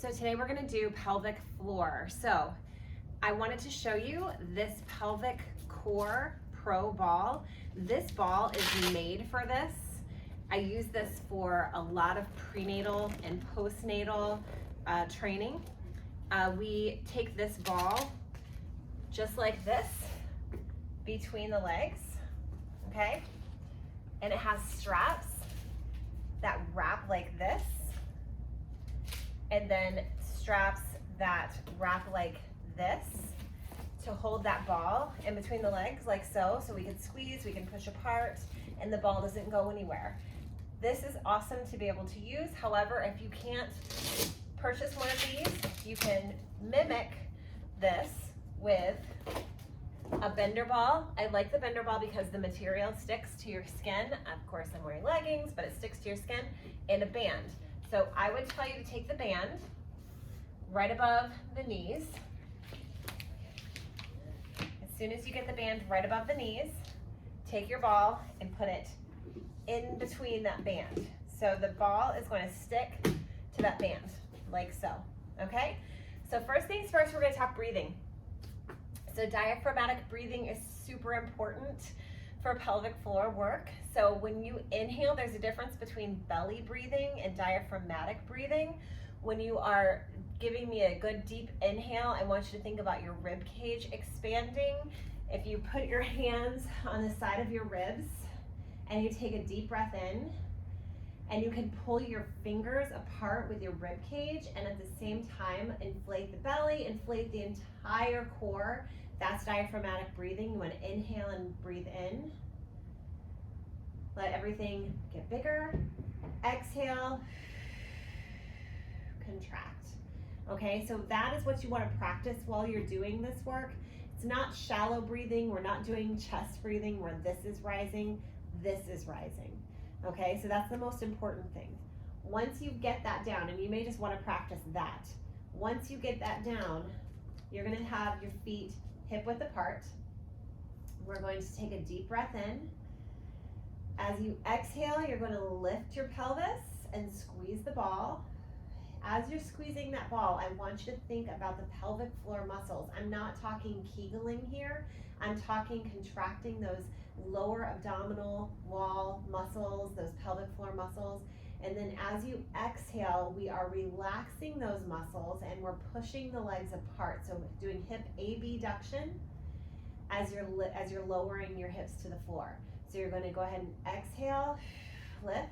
So today we're gonna do pelvic floor. So I wanted to show you this pelvic core pro ball. This ball is made for this. I use this for a lot of prenatal and postnatal training. We take this ball just like this between the legs, okay? And it has straps that wrap like this, and then straps that wrap like this to hold that ball in between the legs like so we can squeeze, we can push apart, and the ball doesn't go anywhere. This is awesome to be able to use. However, if you can't purchase one of these, you can mimic this with a bender ball. I like the bender ball because the material sticks to your skin. Of course, I'm wearing leggings, but it sticks to your skin, and a band. So I would tell you to take the band right above the knees. As soon as you get the band right above the knees, take your ball and put it in between that band. So the ball is going to stick to that band, like so, okay? So first things first, we're gonna talk breathing. So diaphragmatic breathing is super important for pelvic floor work. So when you inhale, there's a difference between belly breathing and diaphragmatic breathing. When you are giving me a good deep inhale, I want you to think about your rib cage expanding. If you put your hands on the side of your ribs and you take a deep breath in, and you can pull your fingers apart with your rib cage and at the same time inflate the belly, inflate the entire core. That's diaphragmatic breathing. You want to inhale and breathe in. Let everything get bigger. Exhale, contract. Okay, so that is what you want to practice while you're doing this work. It's not shallow breathing. We're not doing chest breathing where this is rising, this is rising. Okay, so that's the most important thing. Once you get that down, and you may just want to practice that. Once you get that down, you're going to have your feet hip width apart. We're going to take a deep breath in. As you exhale, you're going to lift your pelvis and squeeze the ball. As you're squeezing that ball, I want you to think about the pelvic floor muscles. I'm not talking Kegling here. I'm talking contracting those lower abdominal wall muscles, those pelvic floor muscles. And then as you exhale, we are relaxing those muscles and we're pushing the legs apart. So doing hip abduction as you're lowering your hips to the floor. So you're going to go ahead and exhale, lift,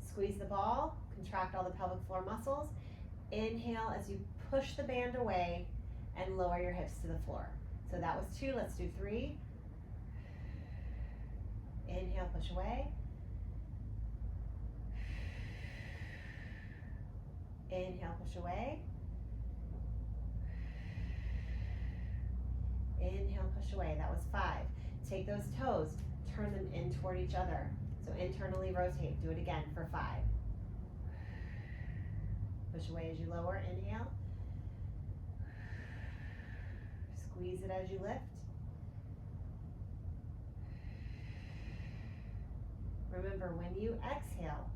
squeeze the ball, contract all the pelvic floor muscles. Inhale as you push the band away and lower your hips to the floor. So that was 2, let's do 3. Inhale, push away. Inhale, push away. Inhale, push away. That was 5. Take those toes, turn them in toward each other. So internally rotate. Do it again for 5. Push away as you lower. Inhale. Squeeze it as you lift. Remember, when you exhale,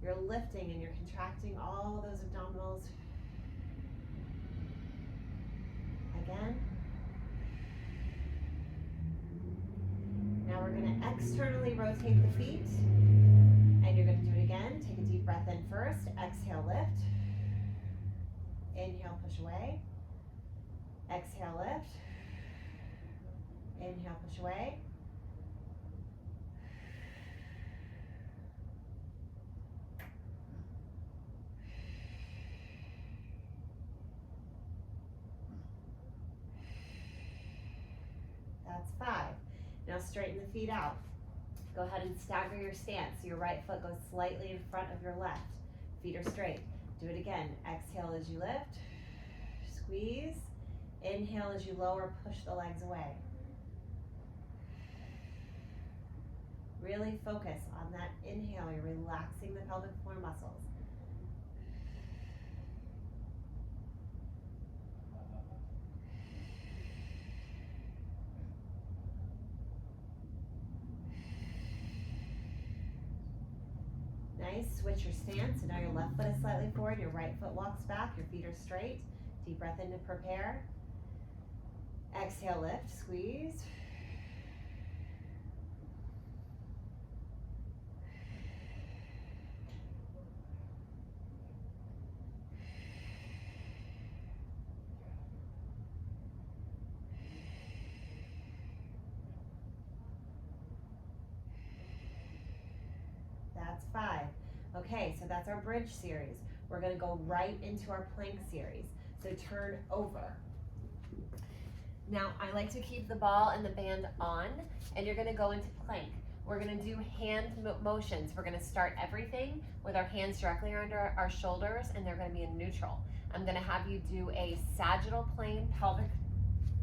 you're lifting and you're contracting all those abdominals. Again. Now we're going to externally rotate the feet. And you're going to do it again. Take a deep breath in first. Exhale, lift. Inhale, push away. Exhale, lift. Inhale, push away. That's 5. Now straighten the feet out. Go ahead and stagger your stance. So your right foot goes slightly in front of your left. Feet are straight. Do it again. Exhale as you lift. Squeeze. Inhale as you lower, push the legs away. Really focus on that inhale. You're relaxing the pelvic floor muscles. Nice. Okay, switch your stance. So now your left foot is slightly forward, your right foot walks back, your feet are straight. Deep breath in to prepare. Exhale, lift, squeeze. That's 5. Okay, so that's our bridge series. We're gonna go right into our plank series. So turn over. Now, I like to keep the ball and the band on, and you're gonna go into plank. We're gonna do hand motions. We're gonna start everything with our hands directly under our shoulders, and they're gonna be in neutral. I'm gonna have you do a sagittal plane pelvic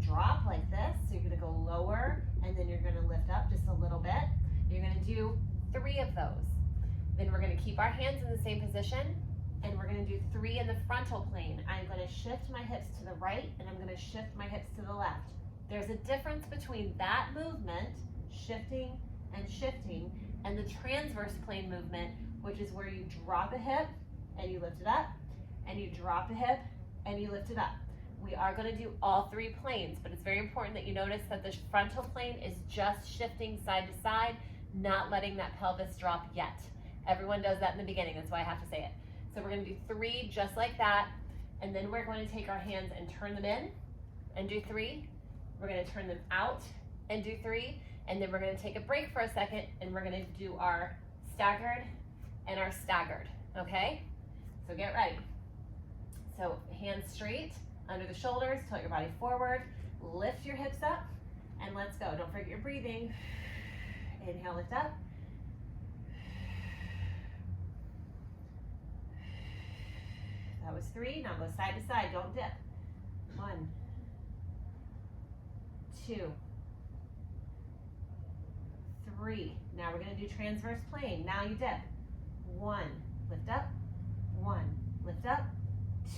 drop like this. So you're gonna go lower, and then you're gonna lift up just a little bit. You're gonna do 3 of those. Then we're gonna keep our hands in the same position, and we're gonna do 3 in the frontal plane. I'm gonna shift my hips to the right, and I'm gonna shift my hips to the left. There's a difference between that movement, shifting, and the transverse plane movement, which is where you drop a hip, and you lift it up, and you drop a hip, and you lift it up. We are gonna do all 3 planes, but it's very important that you notice that the frontal plane is just shifting side to side, not letting that pelvis drop yet. Everyone does that in the beginning, that's why I have to say it. So we're gonna do 3 just like that, and then we're going to take our hands and turn them in and do 3. We're gonna turn them out and do 3, and then we're gonna take a break for a second, and we're gonna do our staggered and our staggered, okay? So get ready. So hands straight, under the shoulders, tilt your body forward, lift your hips up, and let's go. Don't forget your breathing. Inhale, lift up. That was 3. Now go side to side, don't dip. 1, 2, 3. Now we're gonna do transverse plane. Now you dip. 1, lift up, 1, lift up,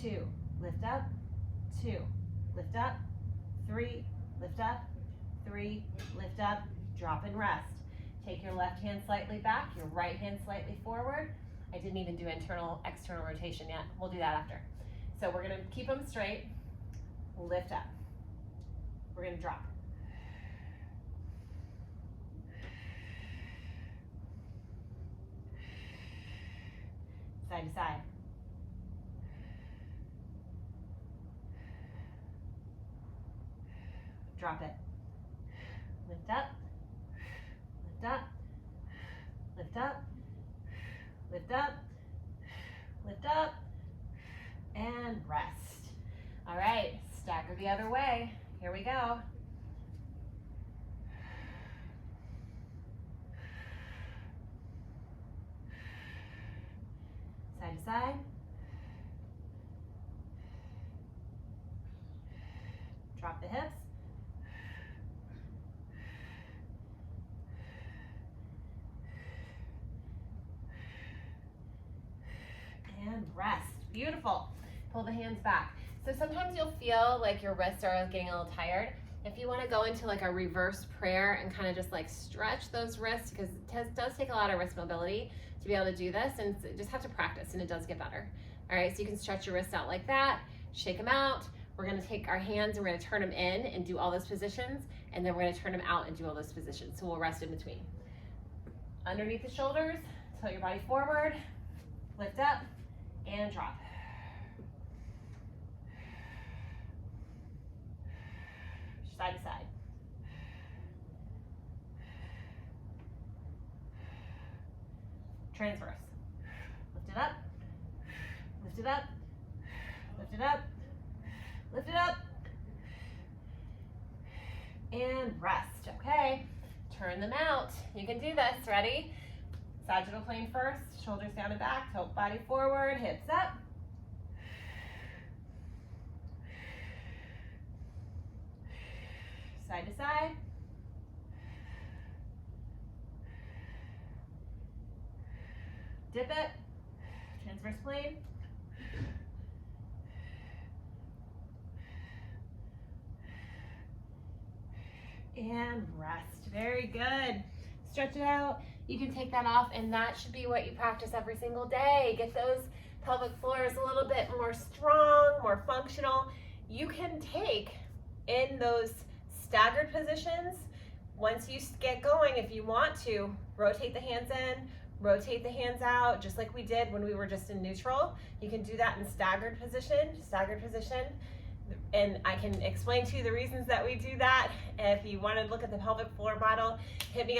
2, lift up, 2, lift up, 3, lift up, 3, lift up, drop and rest. Take your left hand slightly back, your right hand slightly forward. I didn't even do internal, external rotation yet. We'll do that after. So we're gonna keep them straight, lift up. We're gonna drop. Side to side. Drop it. Lift up, lift up, lift up, lift up, lift up, and rest. All right, stagger the other way. Here we go. Side to side. Drop the hips. And rest. Beautiful. Pull the hands back. So sometimes you'll feel like your wrists are getting a little tired. If you want to go into like a reverse prayer and kind of just like stretch those wrists, because it does take a lot of wrist mobility to be able to do this, and just have to practice, and it does get better. All right, so you can stretch your wrists out like that, shake them out. We're going to take our hands and we're going to turn them in and do all those positions, and then we're going to turn them out and do all those positions. So we'll rest in between. Underneath the shoulders, tilt your body forward, lift up, and drop. Side to side. Transverse. Lift it up, lift it up, lift it up, lift it up, and rest. Okay, turn them out. You can do this. Ready? Sagittal plane first, shoulders down and back, tilt body forward, hips up. Side to side. Dip it, transverse plane. And rest. Very good. Stretch it out. you can take that off, and that should be what you practice every single day. Get those pelvic floors a little bit more strong, more functional. You can take in those staggered positions. Once you get going, if you want to, rotate the hands in, rotate the hands out, just like we did when we were just in neutral. You can do that in staggered position. And I can explain to you the reasons that we do that. If you want to look at the pelvic floor model, hit me up.